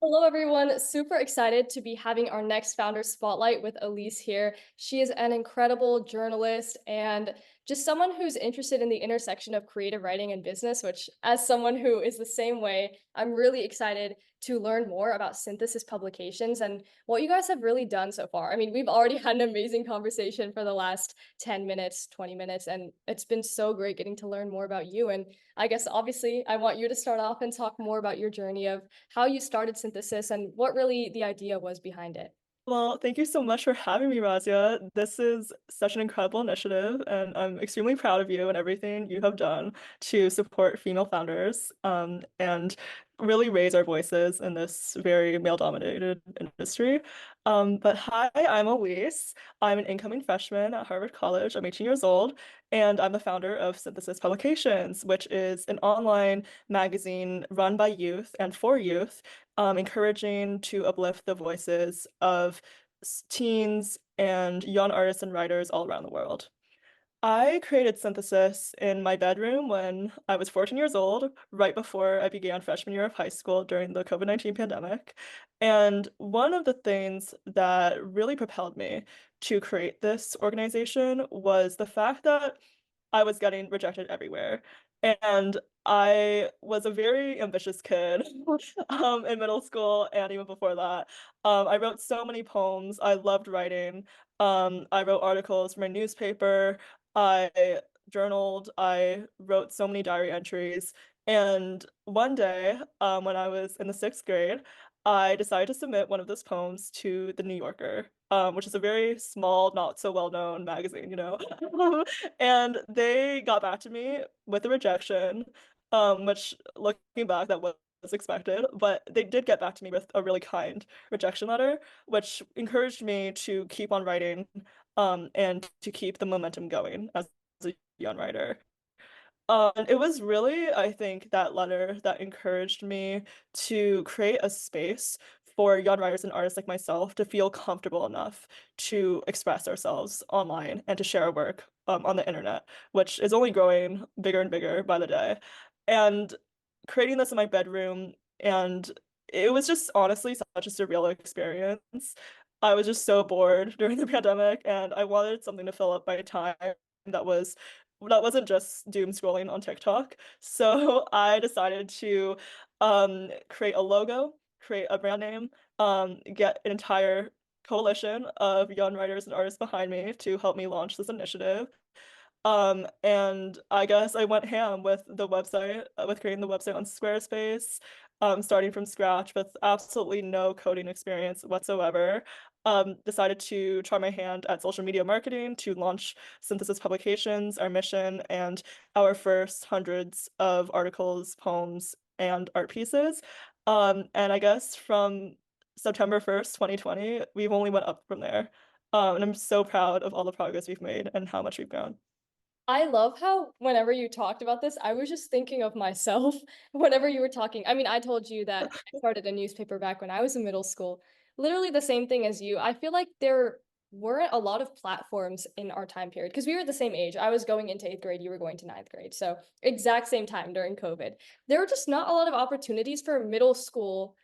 Hello, everyone. Super excited to be having our next founder spotlight with Elise here. She is an incredible journalist and just someone who's interested in the intersection of creative writing and business, which, as someone who is the same way, I'm really excited to learn more about Synthesis Publications and what you guys have really done so far. I mean, we've already had an amazing conversation for the last 10 minutes, 20 minutes, and it's been so great getting to learn more about you. And I guess obviously I want you to start off and talk more about your journey of how you started Synthesis and what really the idea was behind it. Well, thank you so much for having me, Razia. This is such an incredible initiative, and I'm extremely proud of you and everything you have done to support female founders, and really raise our voices in this very male-dominated industry. But hi, I'm Elise. I'm an incoming freshman at Harvard College. I'm 18 years old, and I'm the founder of Synthesis Publications, which is an online magazine run by youth and for youth, encouraging to uplift the voices of teens and young artists and writers all around the world. I created Synthesis in my bedroom when I was 14 years old, right before I began freshman year of high school during the COVID-19 pandemic. And one of the things that really propelled me to create this organization was the fact that I was getting rejected everywhere. And I was a very ambitious kid in middle school and even before that. I wrote so many poems. I loved writing. I wrote articles for my newspaper. I journaled. I wrote so many diary entries. And one day, when I was in the sixth grade, I decided to submit one of those poems to the New Yorker, which is a very small, not so well-known magazine, you know. And they got back to me with a rejection, which looking back, that was expected, but they did get back to me with a really kind rejection letter, which encouraged me to keep on writing, and to keep the momentum going as a young writer. And it was really, I think, that letter that encouraged me to create a space for young writers and artists like myself to feel comfortable enough to express ourselves online and to share our work, on the internet, which is only growing bigger and bigger by the day. And creating this in my bedroom, and it was just honestly such a surreal experience. I was just so bored during the pandemic, and I wanted something to fill up my time that was that wasn't just doom scrolling on TikTok. So I decided to create a logo, create a brand name, get an entire coalition of young writers and artists behind me to help me launch this initiative. And I guess I went ham with the website, with creating the website on Squarespace, starting from scratch with absolutely no coding experience whatsoever. Decided to try my hand at social media marketing to launch Synthesis Publications, our mission, and our first hundreds of articles, poems, and art pieces. And I guess from September 1st, 2020, we've only went up from there. And I'm so proud of all the progress we've made and how much we've grown. I love how whenever you talked about this, I was just thinking of myself whenever you were talking. I mean, I told you that I started a newspaper back when I was in middle school. Literally the same thing as you. I feel like there weren't a lot of platforms in our time period because we were the same age. I was going into eighth grade, you were going to ninth grade. So exact same time during COVID. There were just not a lot of opportunities for middle school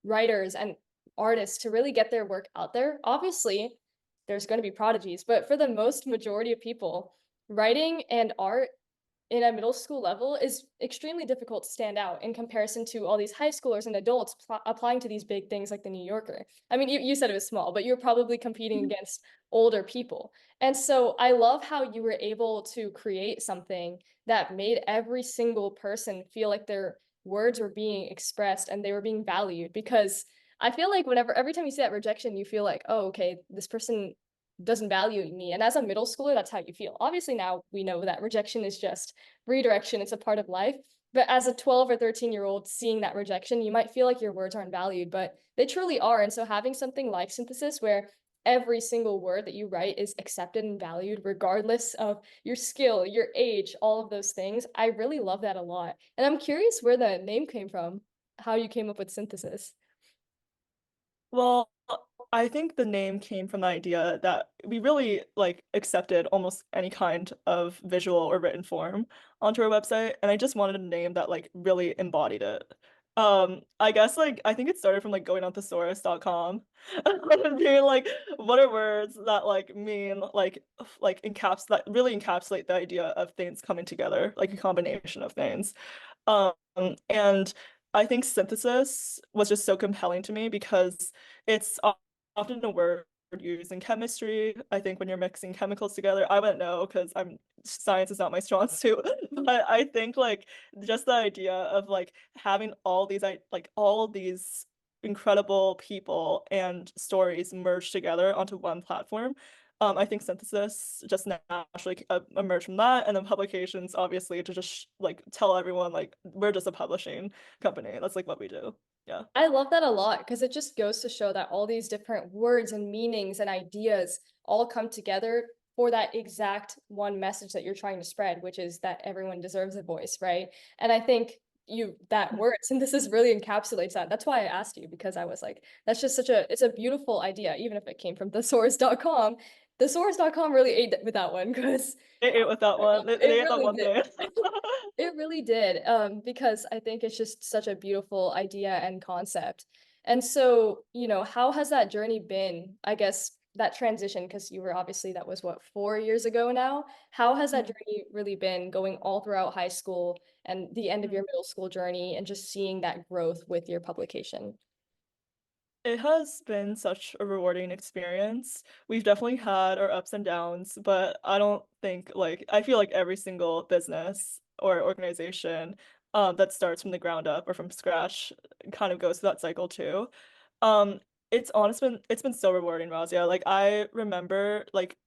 writers and artists to really get their work out there. Obviously, there's going to be prodigies, but for the most majority of people, writing and art in a middle school level is extremely difficult to stand out in comparison to all these high schoolers and adults applying to these big things like the New Yorker. I mean, you said it was small, but you're probably competing against older people. And so I love how you were able to create something that made every single person feel like their words were being expressed and they were being valued because I feel like every time you see that rejection, you feel like, oh, okay, this person doesn't value me. And as a middle schooler, that's how you feel. Obviously, now we know that rejection is just redirection, it's a part of life. But as a 12 or 13-year-old seeing that rejection, you might feel like your words aren't valued, but they truly are. And so having something like Synthesis where every single word that you write is accepted and valued, regardless of your skill, your age, all of those things, I really love that a lot. And I'm curious where the name came from, how you came up with Synthesis. Well, I think the name came from the idea that we really like accepted almost any kind of visual or written form onto our website, and I just wanted a name that like really embodied it. I guess like I think it started from like going on thesaurus.com and being like, what are words that like mean like really encapsulate the idea of things coming together, like a combination of things. Um, and I think synthesis was just so compelling to me because it's often a word used in chemistry. I think when you're mixing chemicals together, I wouldn't know because I'm science is not my strong suit. But I think like just the idea of like having all these incredible people and stories merged together onto one platform. I think synthesis just naturally emerged from that, and then publications obviously to just like tell everyone like we're just a publishing company. That's like what we do. Yeah. I love that a lot because it just goes to show that all these different words and meanings and ideas all come together for that exact one message that you're trying to spread, which is that everyone deserves a voice, right? And I think that word synthesis really encapsulates that. That's why I asked you because I was like, that's just it's a beautiful idea, even if it came from thesaurus.com. Thesaurus.com really ate with that one because They ate with that one. it They ate that really one did. thing. It really did, because I think it's just such a beautiful idea and concept. And so, how has that journey been? I guess that transition, because you were obviously that was what, 4 years ago now. How has that Mhm, journey really been going all throughout high school and the end of mhm. your middle school journey and just seeing that growth with your publication? It has been such a rewarding experience. We've definitely had our ups and downs, but I don't think like I feel like every single business or organization that starts from the ground up or from scratch kind of goes through that cycle too. Um, it's been so rewarding, Razia. Like I remember like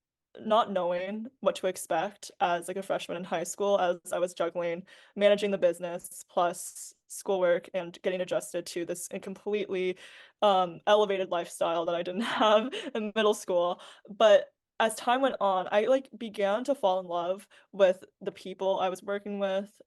not knowing what to expect as like a freshman in high school as I was juggling managing the business plus schoolwork and getting adjusted to this completely elevated lifestyle that I didn't have in middle school. But as time went on, I like began to fall in love with the people I was working with.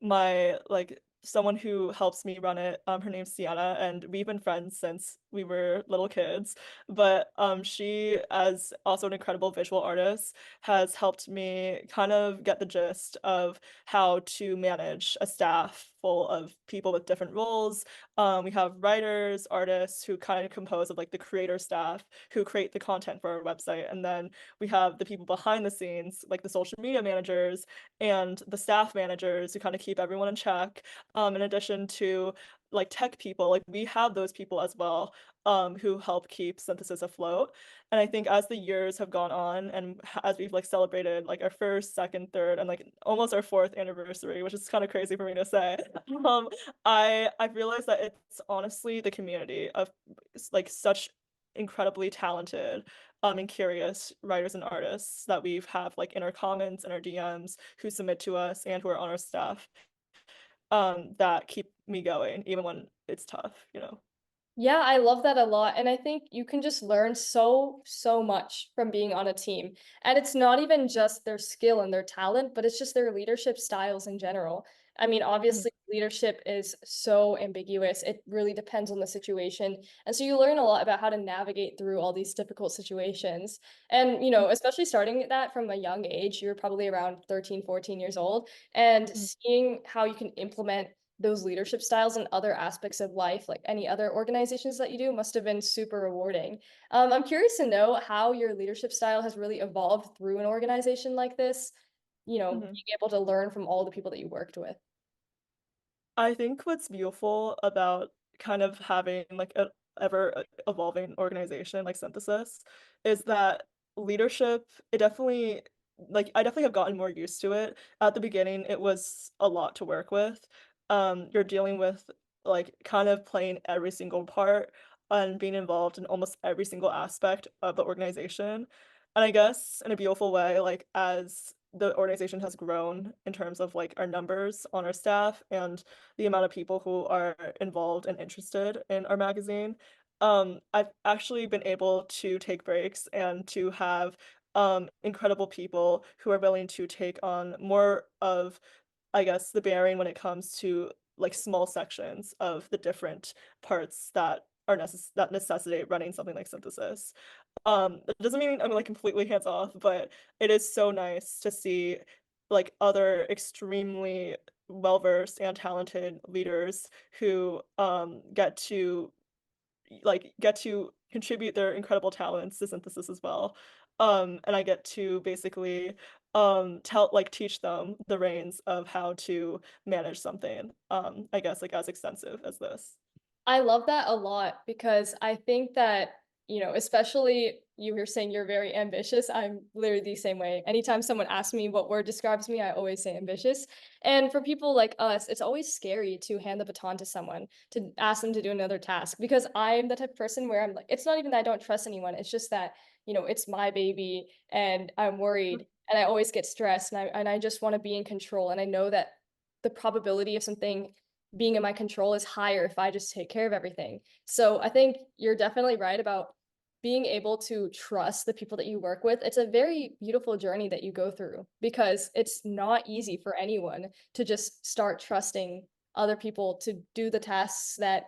My like someone who helps me run it, her name's Sienna, and we've been friends since we were little kids. But she, as also an incredible visual artist, has helped me kind of get the gist of how to manage a staff full of people with different roles. We have writers, artists who kind of compose of like the creator staff who create the content for our website. And then we have the people behind the scenes, like the social media managers and the staff managers who kind of keep everyone in check. In addition to like tech people, like we have those people as well, who help keep synthesis afloat. And I think as the years have gone on and as we've like celebrated like our first, second, third, and like almost our fourth anniversary, which is kind of crazy for me to say, um, I've realized that it's honestly the community of like such incredibly talented and curious writers and artists that we've have like in our comments and our DMs who submit to us and who are on our staff that keep me going even when it's tough, you know. Yeah, I love that a lot. And I think you can just learn so much from being on a team. And it's not even just their skill and their talent, but it's just their leadership styles in general. I mean, Mhm, obviously, leadership is so ambiguous. It really depends on the situation. And so you learn a lot about how to navigate through all these difficult situations. And, mhm, especially starting that from a young age, you're probably around 13, 14 years old, and mhm, seeing how you can implement those leadership styles and other aspects of life, like any other organizations that you do, must have been super rewarding. I'm curious to know how your leadership style has really evolved through an organization like this, mhm. being able to learn from all the people that you worked with. I think what's beautiful about kind of having like a ever evolving organization like Synthesis is that leadership, it definitely like I definitely have gotten more used to it. At the beginning, it was a lot to work with. You're dealing with like kind of playing every single part and being involved in almost every single aspect of the organization. And I guess in a beautiful way, like as the organization has grown in terms of like our numbers on our staff and the amount of people who are involved and interested in our magazine. I've actually been able to take breaks and to have incredible people who are willing to take on more of, I guess, the bearing when it comes to like small sections of the different parts that are that necessitate running something like synthesis. It doesn't mean I'm like completely hands off, but it is so nice to see like other extremely well-versed and talented leaders who get to contribute their incredible talents to synthesis as well. And I get to basically teach them the reins of how to manage something, I guess like as extensive as this. I love that a lot because I think that, especially you were saying you're very ambitious. I'm literally the same way. Anytime someone asks me what word describes me, I always say ambitious. And for people like us, it's always scary to hand the baton to someone, to ask them to do another task because I'm the type of person where I'm like, it's not even that I don't trust anyone. It's just that, it's my baby and I'm worried and I always get stressed and I just want to be in control. And I know that the probability of something being in my control is higher if I just take care of everything. So I think you're definitely right about being able to trust the people that you work with. It's a very beautiful journey that you go through because it's not easy for anyone to just start trusting other people to do the tasks that,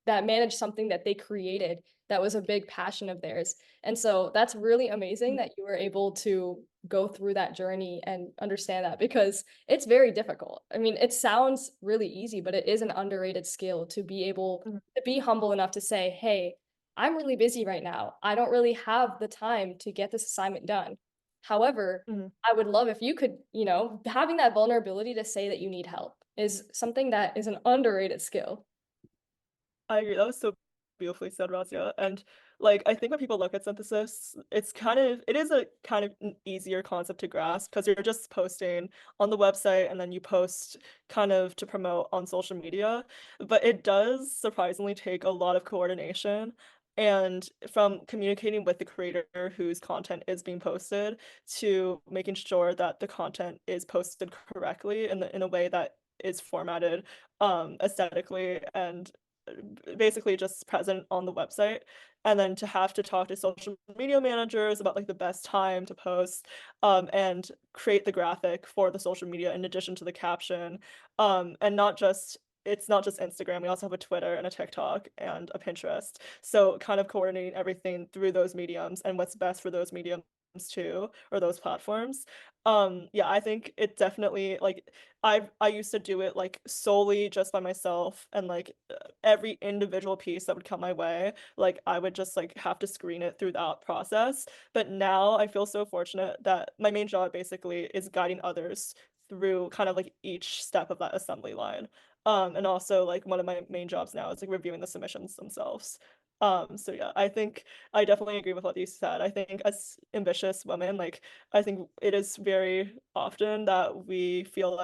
that manage something that they created that was a big passion of theirs. And so that's really amazing that you were able to go through that journey and understand that because it's very difficult. I mean, it sounds really easy, but it is an underrated skill to be able Mhm, to be humble enough to say, hey, I'm really busy right now. I don't really have the time to get this assignment done. However, mhm. I would love if you could, having that vulnerability to say that you need help is something that is an underrated skill. I agree. That was so beautifully said, Razia. And I think when people look at synthesis, it is a kind of an easier concept to grasp because you're just posting on the website and then you post kind of to promote on social media. But it does surprisingly take a lot of coordination. And from communicating with the creator whose content is being posted to making sure that the content is posted correctly in a way that is formatted aesthetically and basically just present on the website, and then to have to talk to social media managers about the best time to post, and create the graphic for the social media in addition to the caption, and not just it's not just Instagram. We also have a Twitter and a TikTok and a Pinterest. So kind of coordinating everything through those mediums and what's best for those mediums too, or those platforms. Yeah, I think it definitely I used to do it solely just by myself, and every individual piece that would come my way, I would just have to screen it through that process. But now I feel so fortunate that my main job basically is guiding others through kind of each step of that assembly line. And also one of my main jobs now is reviewing the submissions themselves. So yeah, I think I definitely agree with what you said. I think as ambitious women, I think it is very often that we feel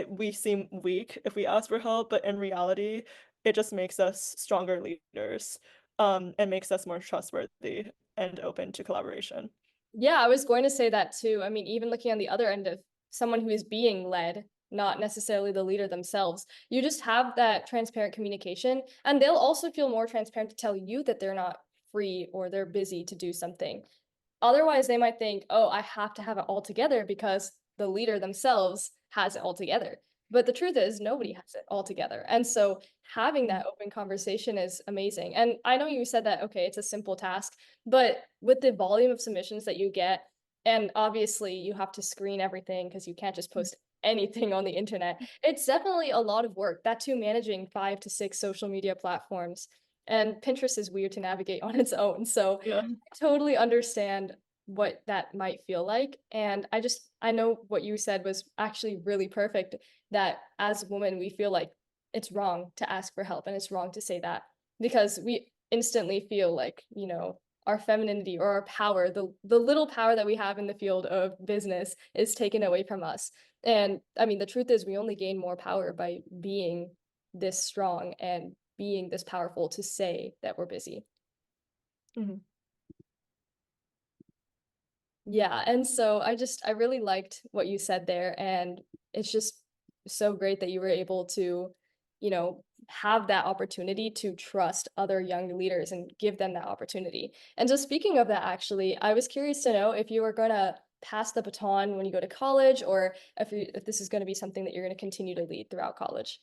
we seem weak if we ask for help, but in reality, it just makes us stronger leaders, and makes us more trustworthy and open to collaboration. Yeah, I was going to say that too. I mean, even looking on the other end of someone who is being led, not necessarily the leader themselves, you just have that transparent communication, and they'll also feel more transparent to tell you that they're not free or they're busy to do something. Otherwise, they might think, "Oh, I have to have it all together because the leader themselves has it all together." But the truth is nobody has it all together. And so having Mhm. that open conversation is amazing. And I know you said that, okay, it's a simple task, but with the volume of submissions that you get, and obviously you have to screen everything because you can't just post anything on the internet. It's definitely a lot of work. That too, managing 5 to 6 social media platforms. And Pinterest is weird to navigate on its own. So Yeah. totally understand what that might feel like. And I know what you said was actually really perfect that as women, we feel like it's wrong to ask for help and it's wrong to say that because we instantly feel like, our femininity or our power, the little power that we have in the field of business is taken away from us. And I mean, the truth is we only gain more power by being this strong and being this powerful to say that we're busy. Mhm. Yeah, and so I really liked what you said there, and it's just so great that you were able to, have that opportunity to trust other young leaders and give them that opportunity. And so speaking of that, actually, I was curious to know if you were gonna pass the baton when you go to college, or if this is gonna be something that you're gonna continue to lead throughout college.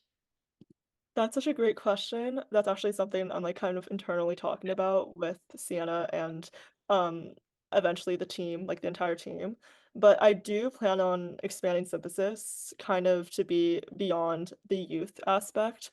That's such a great question. That's actually something I'm kind of internally talking about with Sienna and um eventually the team, the entire team. But I do plan on expanding synthesis kind of to be beyond the youth aspect,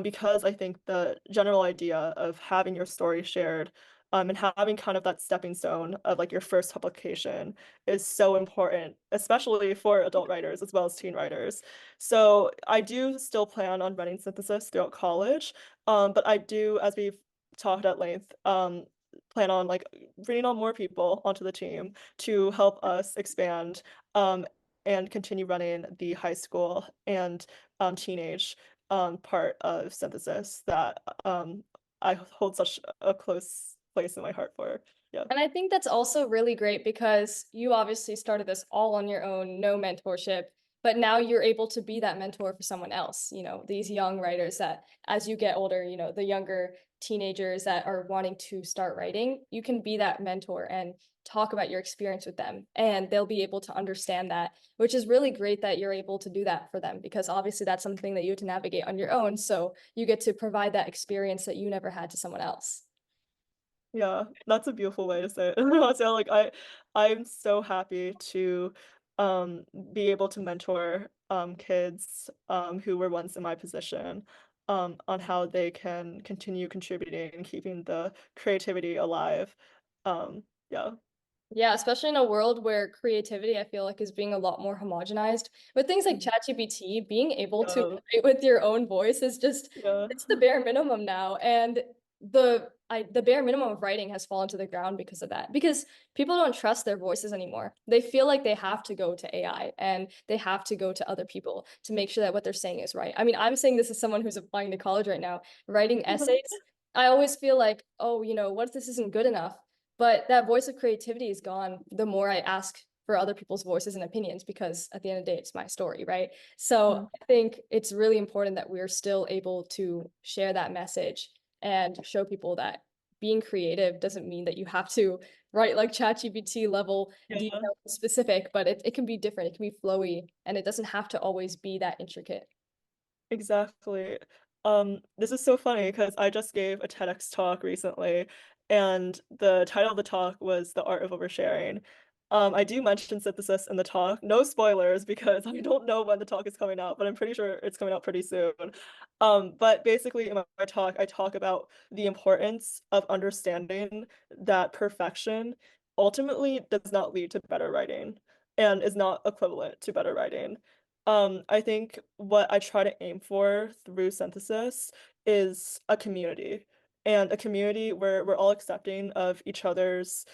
because I think the general idea of having your story shared, and having kind of that stepping stone of like your first publication is so important, especially for adult writers as well as teen writers. So I do still plan on running synthesis throughout college, but I do, as we've talked at length, plan on like bringing on more people onto the team to help us expand, um, and continue running the high school and teenage part of synthesis that I hold such a close place in my heart for. Yeah. And I think that's also really great because you obviously started this all on your own, no mentorship, but now you're able to be that mentor for someone else, these young writers that as you get older, the younger teenagers that are wanting to start writing, you can be that mentor and talk about your experience with them and they'll be able to understand that, which is really great that you're able to do that for them because obviously that's something that you have to navigate on your own. So you get to provide that experience that you never had to someone else. Yeah, that's a beautiful way to say it. So like I'm so happy to um be able to mentor kids who were once in my position on how they can continue contributing and keeping the creativity alive. Yeah. Yeah, especially in a world where creativity, I feel like, is being a lot more homogenized. With things like Mhm. ChatGPT, being able to Yeah. write with your own voice is just, Yeah. it's the bare minimum now. And the bare minimum of writing has fallen to the ground because of that. Because people don't trust their voices anymore. They feel like they have to go to AI and they have to go to other people to make sure that what they're saying is right. I mean, I'm saying this as someone who's applying to college right now, writing essays. I always feel like, oh, what if this isn't good enough? But that voice of creativity is gone the more I ask for other people's voices and opinions because at the end of the day, it's my story, right? So Mhm. I think it's really important that we're still able to share that message and show people that being creative doesn't mean that you have to write like ChatGPT level Yeah. detail specific, but it can be different, it can be flowy, and it doesn't have to always be that intricate. Exactly. This is so funny because I just gave a TEDx talk recently, and the title of the talk was The Art of Oversharing. I do mention synthesis in the talk. No spoilers because I don't know when the talk is coming out, but I'm pretty sure it's coming out pretty soon. But basically in my talk, I talk about the importance of understanding that perfection ultimately does not lead to better writing and is not equivalent to better writing. I think what I try to aim for through synthesis is a community, and a community where we're all accepting of each other's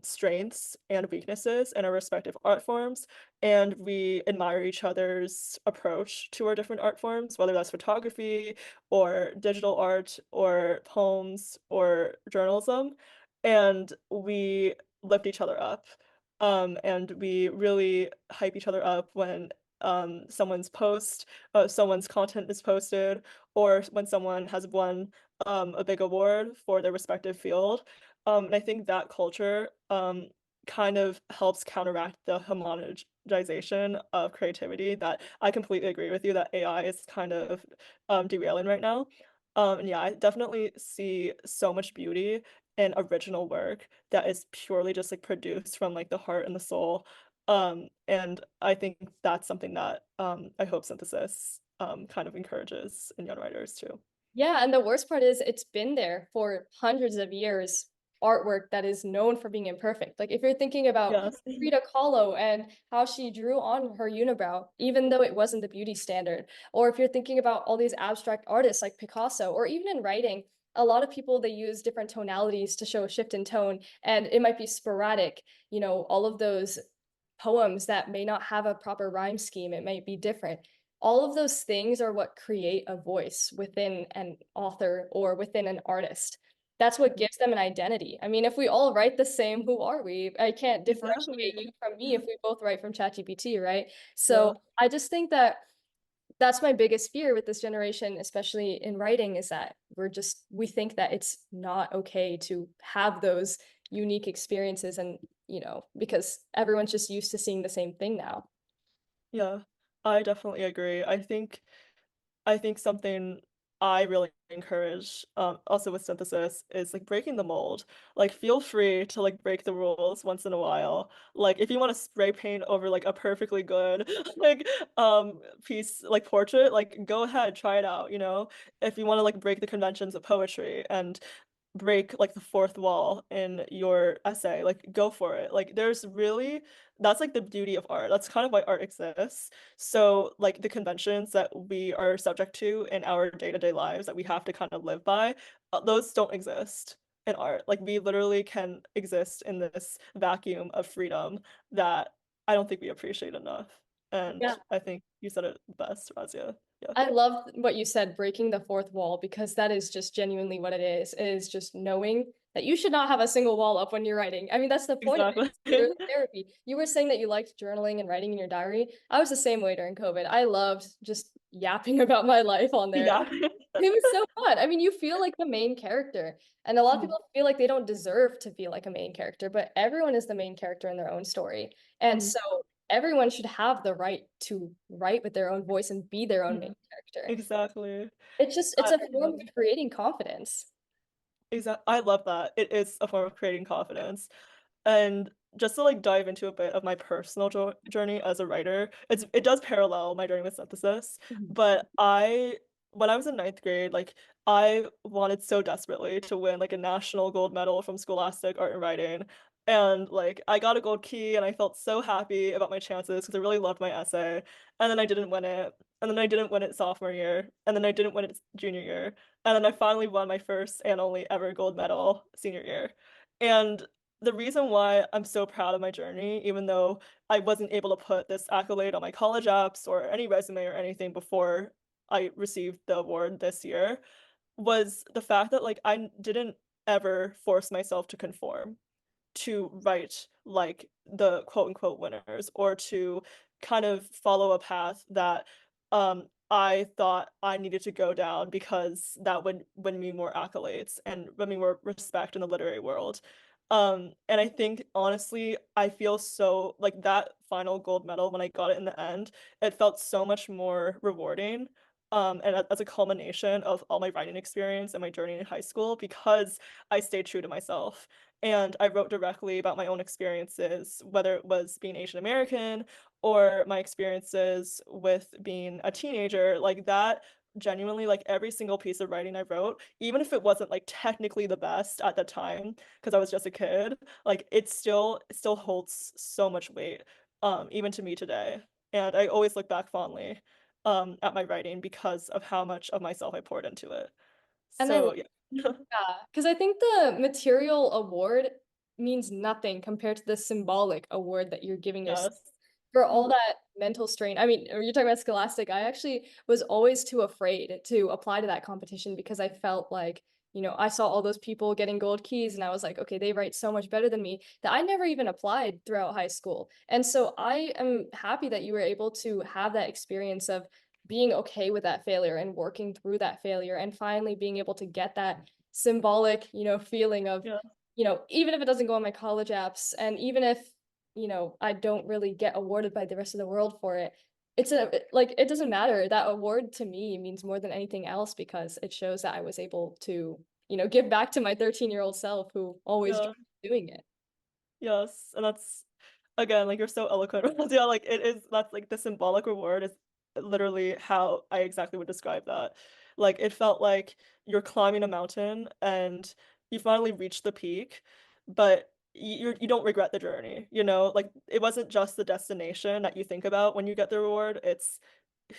strengths and weaknesses in our respective art forms, and we admire each other's approach to our different art forms, whether that's photography or digital art or poems or journalism, and we lift each other up. And we really hype each other up when someone's content is posted, or when someone has won a big award for their respective field. And I think that culture kind of helps counteract the homogenization of creativity that I completely agree with you that AI is kind of derailing right now. And yeah, I definitely see so much beauty in original work that is purely just like produced from like the heart and the soul. And I think that's something that I hope synthesis kind of encourages in young writers too. Yeah, and the worst part is it's been there for hundreds of years, artwork that is known for being imperfect. Like if you're thinking about Yes. Frida Kahlo and how she drew on her unibrow, even though it wasn't the beauty standard, or if you're thinking about all these abstract artists like Picasso, or even in writing, a lot of people they use different tonalities to show a shift in tone, and it might be sporadic. All of those poems that may not have a proper rhyme scheme, it might be different. All of those things are what create a voice within an author or within an artist. That's what gives them an identity. I mean, if we all write the same, who are we? I can't differentiate Exactly. you from me if we both write from ChatGPT, right? So Yeah. I just think that that's my biggest fear with this generation, especially in writing, is that we think that it's not okay to have those unique experiences and, because everyone's just used to seeing the same thing now. Yeah. I definitely agree. I think something I really encourage, also with synthesis, is like breaking the mold. Like, feel free to like break the rules once in a while. Like, if you want to spray paint over like a perfectly good like piece, like portrait, like go ahead, try it out, you know? If you want to like break the conventions of poetry and break like the fourth wall in your essay, like go for it. Like there's really, that's like the beauty of art. That's kind of why art exists. So like the conventions that we are subject to in our day-to-day lives that we have to kind of live by, those don't exist in art. Like we literally can exist in this vacuum of freedom that I don't think we appreciate enough. And Yeah. I think you said it best, Razia. Yeah, I love what you said, breaking the fourth wall, because that is just genuinely what it is just knowing that you should not have a single wall up when you're writing. I mean, that's the point of it. exactly. It's literally therapy. You were saying that you liked journaling and writing in your diary. I was the same way during COVID. I loved just yapping about my life on there. Yeah. It was so fun. I mean, you feel like the main character. And a lot of Mhm. people feel like they don't deserve to feel like a main character, but everyone is the main character in their own story. And Mhm. so everyone should have the right to write with their own voice and be their own main Mhm. character. Exactly. It's a Yeah. form of creating confidence. I love that. It is a form of creating confidence. And just to like dive into a bit of my personal journey as a writer, it does parallel my journey with synthesis. Mhm. But when I was in ninth grade, like I wanted so desperately to win like a national gold medal from Scholastic Art and Writing. And like I got a gold key and I felt so happy about my chances because I really loved my essay. And then I didn't win it. And then I didn't win it sophomore year. And then I didn't win it junior year. And then I finally won my first and only ever gold medal senior year. And the reason why I'm so proud of my journey, even though I wasn't able to put this accolade on my college apps or any resume or anything before I received the award this year, was the fact that like I didn't ever force myself to conform to write like the quote unquote winners or to kind of follow a path that I thought I needed to go down because that would win me more accolades and win me more respect in the literary world. And I think honestly, I feel so like that final gold medal when I got it in the end, it felt so much more rewarding. And as a culmination of all my writing experience and my journey in high school, because I stayed true to myself and I wrote directly about my own experiences, whether it was being Asian American or my experiences with being a teenager, like that genuinely like every single piece of writing I wrote, even if it wasn't like technically the best at the time because I was just a kid, like it still holds so much weight even to me today. And I always look back fondly at my writing because of how much of myself I poured into it. And I So yeah. Yeah, because I think the material award means nothing compared to the symbolic award that you're giving yourself Yes. for all Mhm. that mental strain. I mean, you're talking about Scholastic. I actually was always too afraid to apply to that competition because I felt like, I saw all those people getting gold keys and I was like, okay, they write so much better than me that I never even applied throughout high school. And so I am happy that you were able to have that experience of being okay with that failure and working through that failure and finally being able to get that symbolic, feeling of, Yeah. even if it doesn't go on my college apps and even if, I don't really get awarded by the rest of the world for it, like it doesn't matter. That award to me means more than anything else because it shows that I was able to, give back to my 13-year-old self who always Yeah. dreamed of doing it. Yes. And that's again, like you're so eloquent. Yeah, like it is that's like the symbolic reward is literally how I exactly would describe that. Like it felt like you're climbing a mountain and you finally reached the peak, but you don't regret the journey, you know? Like it wasn't just the destination that you think about when you get the reward, it's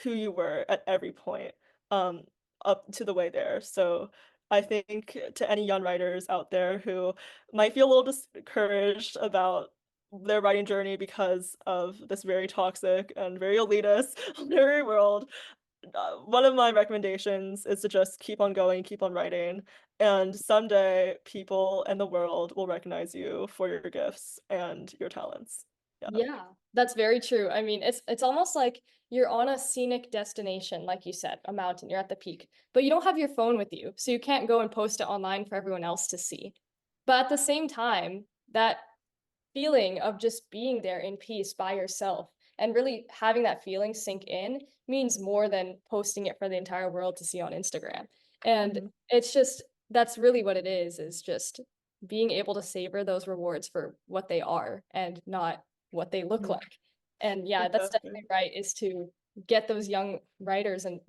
who you were at every point um up to the way there. So I think to any young writers out there who might feel a little discouraged about their writing journey because of this very toxic and very elitist literary world, one of my recommendations is to just keep on going, keep on writing, and someday people and the world will recognize you for your gifts and your talents. Yeah. Yeah, that's very true. I mean, it's almost like you're on a scenic destination, like you said, a mountain, you're at the peak, but you don't have your phone with you, so you can't go and post it online for everyone else to see. But at the same time, that feeling of just being there in peace by yourself and really having that feeling sink in means more than posting it for the entire world to see on Instagram. And Mhm. it's just that's really what it is just being able to savor those rewards for what they are and not what they look Mhm. like. And yeah, that's Exactly. definitely right, is to get those young writers and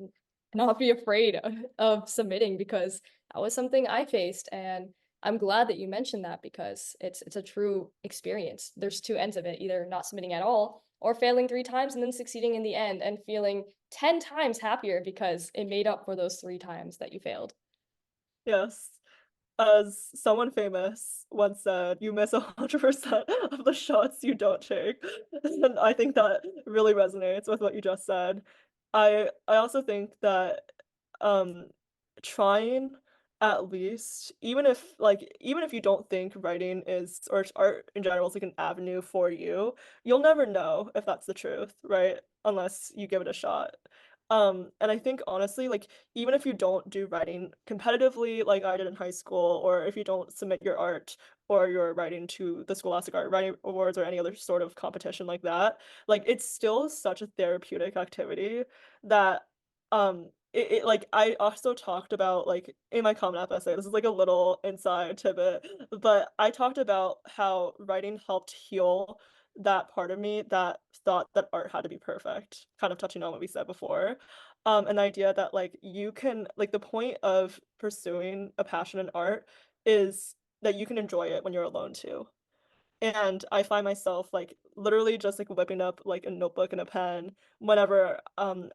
not be afraid of submitting because that was something I faced. And I'm glad that you mentioned that because it's a true experience. There's two ends of it, either not submitting at all or failing 3 times and then succeeding in the end and feeling 10 times happier because it made up for those 3 times that you failed. Yes. As someone famous once said, you miss 100% of the shots you don't take. And I think that really resonates with what you just said. I also think that um trying at least, even if you don't think writing is or art in general is like an avenue for you, you'll never know if that's the truth, right? Unless you give it a shot. And I think honestly, like even if you don't do writing competitively like I did in high school, or if you don't submit your art or your writing to the Scholastic Art Writing Awards or any other sort of competition like that, like it's still such a therapeutic activity that like I also talked about like in my Common App essay, this is like a little inside tidbit, but I talked about how writing helped heal that part of me that thought that art had to be perfect, kind of touching on what we said before. An idea that like you can like the point of pursuing a passion in art is that you can enjoy it when you're alone too. And I find myself like literally just like whipping up like a notebook and a pen whenever I'm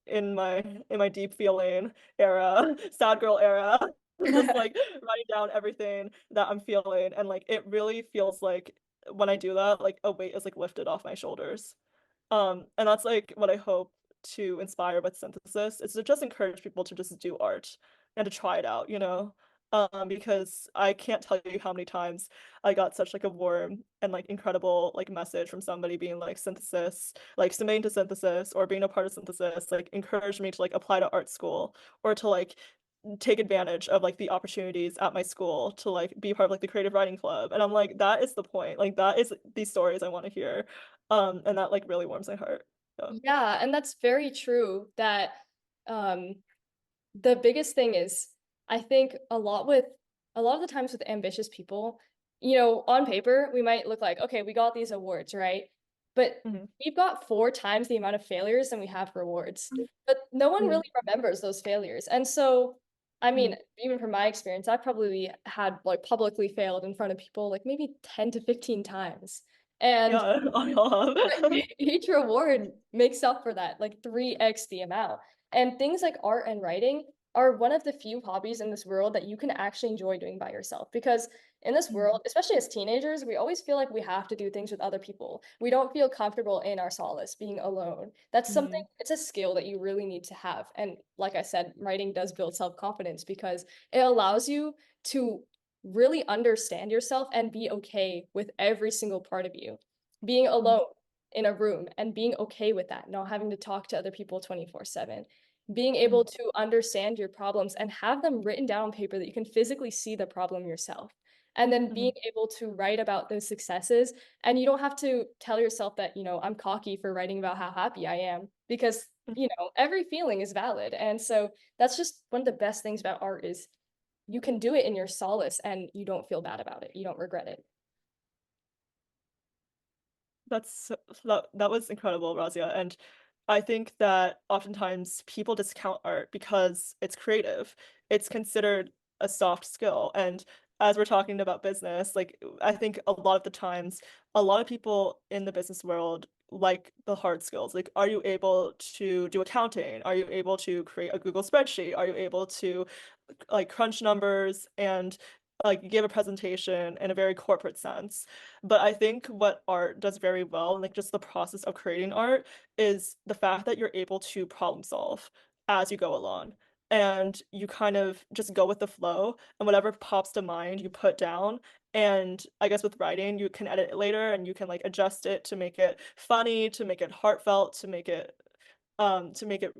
in my deep feeling era, sad girl era, just like writing down everything that I'm feeling, and like it really feels like when I do that, like a weight is like lifted off my shoulders. And that's like what I hope to inspire with synthesis is to just encourage people to just do art and to try it out, you know? Because I can't tell you how many times I got such like a warm and like incredible like message from somebody being like synthesis, like submitting to synthesis or being a part of synthesis, like encouraged me to like apply to art school or to like take advantage of like the opportunities at my school to like be part of like the creative writing club. And I'm like, that is the point. Like that is these stories I want to hear. And that like really warms my heart. Yeah. Yeah, and that's very true that um the biggest thing is I think a lot of the times with ambitious people, on paper, we might look like, okay, we got these awards, right? But Mhm. we've got 4 times the amount of failures than we have rewards. But no one Mhm. really remembers those failures. And so, I mean, Mhm. even from my experience, I probably had like publicly failed in front of people like maybe 10 to 15 times. And Yeah, I but love. each reward makes up for that, like 3x the amount. And things like art and writing are one of the few hobbies in this world that you can actually enjoy doing by yourself. Because in this Mhm. world, especially as teenagers, we always feel like we have to do things with other people. We don't feel comfortable in our solace, being alone. That's something, Mhm. it's a skill that you really need to have. And like I said, writing does build self-confidence because it allows you to really understand yourself and be okay with every single part of you. Being Mhm. alone in a room and being okay with that, not having to talk to other people 24/7, being able Mhm. to understand your problems and have them written down on paper that you can physically see the problem yourself. And then being Mhm. able to write about those successes. And you don't have to tell yourself that, I'm cocky for writing about how happy I am because, Mhm. every feeling is valid. And so that's just one of the best things about art is you can do it in your solace and you don't feel bad about it. You don't regret it. That was incredible, Razia. And I think that oftentimes people discount art because it's creative. It's considered a soft skill. And as we're talking about business, like I think a lot of the times, a lot of people in the business world like the hard skills. Like, are you able to do accounting? Are you able to create a Google spreadsheet? Are you able to like crunch numbers and like give a presentation in a very corporate sense? But I think what art does very well, and like just the process of creating art, is the fact that you're able to problem solve as you go along. And you kind of just go with the flow, and whatever pops to mind, you put down. And I guess with writing, you can edit it later and you can like adjust it to make it funny, to make it heartfelt, to make it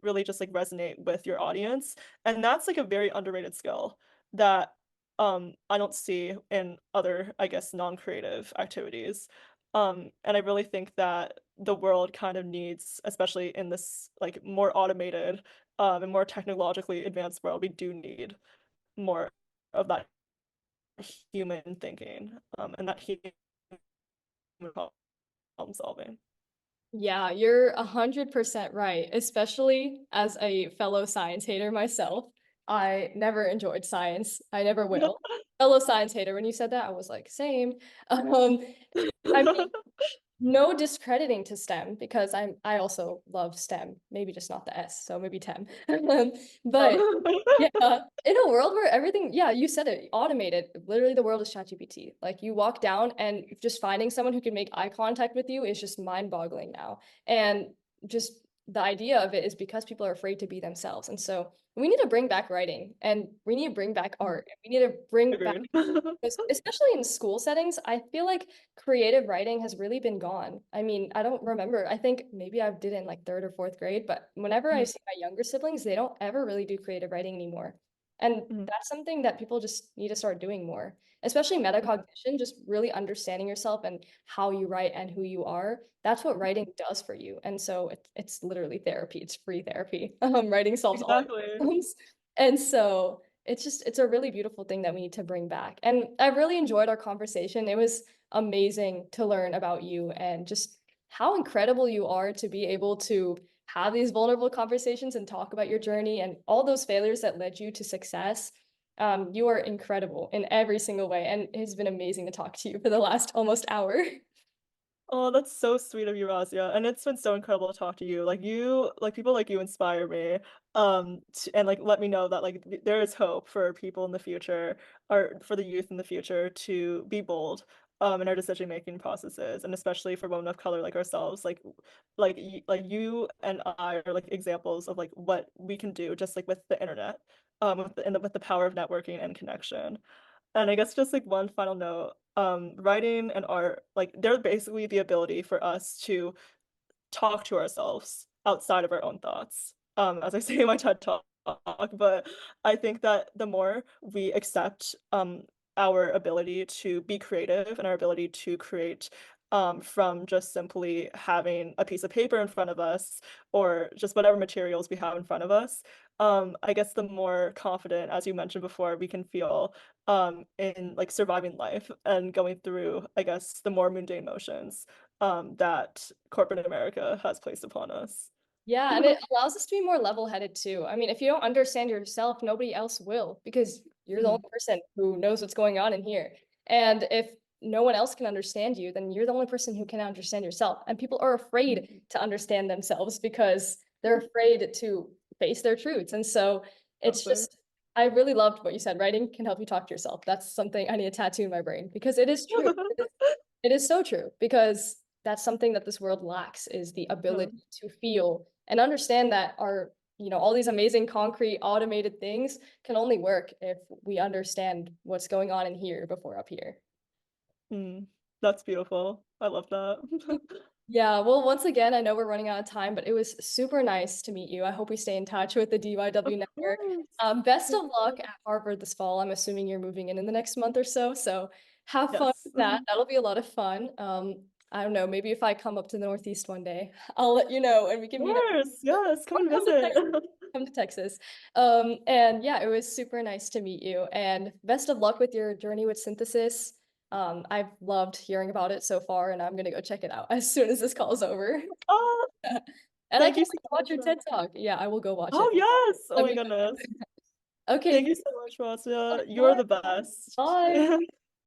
really just like resonate with your audience. And that's like a very underrated skill that I don't see in other, I guess, non-creative activities. And I really think that the world kind of needs, especially in this like more automated, and more technologically advanced world, we do need more of that human thinking, and that human problem solving. Yeah, you're 100% right, especially as a fellow science hater myself. I never enjoyed science. I never will. Fellow science hater, when you said that, I was like, same. Um, I mean, no discrediting to STEM because I also love STEM, maybe just not the S, so maybe TEM. But yeah, in a world where everything, yeah, you said it, automated. Literally, the world is ChatGPT. Like you walk down and just finding someone who can make eye contact with you is just mind-boggling now. And just the idea of it is because people are afraid to be themselves. And so we need to bring back writing and we need to bring back art. We need to bring back Agreed. especially in school settings, I feel like creative writing has really been gone. I mean, I don't remember. I think maybe I did it in like third or fourth grade, but whenever I Mhm, see my younger siblings, they don't ever really do creative writing anymore. And mhm, that's something that people just need to start doing more, especially metacognition, just really understanding yourself and how you write and who you are. That's what writing does for you. And so it's literally therapy. It's free therapy. Writing solves all exactly. your problems. And so it's a really beautiful thing that we need to bring back. And I really enjoyed our conversation. It was amazing to learn about you and just how incredible you are to be able to have these vulnerable conversations and talk about your journey and all those failures that led you to success. You are incredible in every single way, and it's been amazing to talk to you for the last almost hour. Oh, that's so sweet of you, Razia. And it's been so incredible to talk to you. Like people like you inspire me. And like let me know that like there is hope for people in the future or for the youth in the future to be bold in our decision making processes, and especially for women of color like ourselves. Like you and I are like examples of like what we can do just like with the internet, with the power of networking and connection. And I guess just like one final note, writing and art, like they're basically the ability for us to talk to ourselves outside of our own thoughts. As I say in my TED talk, but I think that the more we accept our ability to be creative and our ability to create from just simply having a piece of paper in front of us or just whatever materials we have in front of us, I guess the more confident, as you mentioned before, we can feel in like surviving life and going through, I guess, the more mundane motions that corporate America has placed upon us. Yeah, and it allows us to be more level-headed too. I mean, if you don't understand yourself, nobody else will because you're the only Mhm, person who knows what's going on in here. And if no one else can understand you, then you're the only person who can understand yourself. And people are mhm, afraid to understand themselves because they're afraid to face their truths. And so it's exactly. just, I really loved what you said. Writing can help you talk to yourself. That's something I need to tattoo in my brain because it is true. It is so true because that's something that this world lacks is the ability Mhm, to feel and understand that all these amazing concrete automated things can only work if we understand what's going on in here before up here. mm. That's beautiful. I love that. Yeah, well, once again, I know we're running out of time, but it was super nice to meet you. I hope we stay in touch with the Of DYW network. course. Best Thank of luck you. at Harvard this fall. I'm assuming you're moving in the next month or so. So have fun Yes. with that. That'll be a lot of fun. I don't know, maybe if I come up to the Northeast one day, I'll let you know and we can Of meet up course. Yes. Come or and come to visit. Texas. Come to Texas. And yeah, it was super nice to meet you. And best of luck with your journey with synthesis. I've loved hearing about it so far, and I'm gonna go check it out as soon as this call's over. Oh, And I thank can't you so wait to watch much, your TED Ross. Talk. Yeah, I will go watch Oh, it. yes. Oh Let my me goodness. know. Okay, Thank you so much, of Rosia. You're course. the best. Bye.